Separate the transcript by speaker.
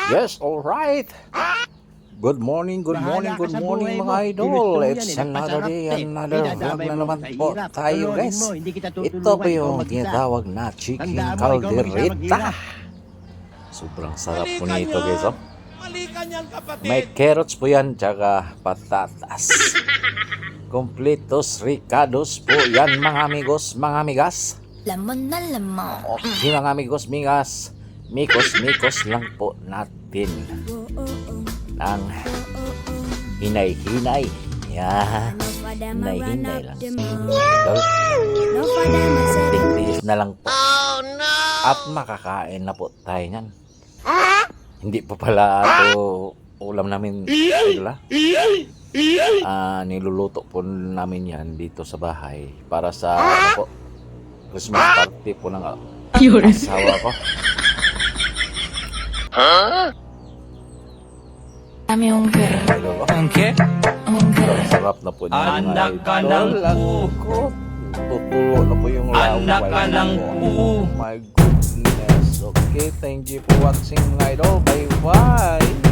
Speaker 1: Yes, all right. Good morning mga idol. It's another day, another vlog na naman po tayo guys. Ito po yung tinatawag na chicken caldereta. Sobrang sarap po nito guys. Oh. May carrots po yan, tsaka patatas. Completos ricados po yan mga amigos, mga amigas.
Speaker 2: Lemon na lemon.
Speaker 1: Okay mga amigos, migas. Mikos lang po natin ng hinay-hinay. Yan. Hinay-hinay lang. Tingtiis na lang po. At makakain na po tayo niyan. Hindi po pala ito ulam namin. Niluluto po namin yan dito sa bahay para sa po, Christmas party po ng asawa ko.
Speaker 2: Kami ungker.
Speaker 1: Okay? Sarap na po niya.
Speaker 3: Anak ka ng po.
Speaker 1: Tutulo na po yung laway.
Speaker 3: Anak ka ng po.
Speaker 1: Oh my goodness. Okay, thank you for watching mga idol. Bye bye.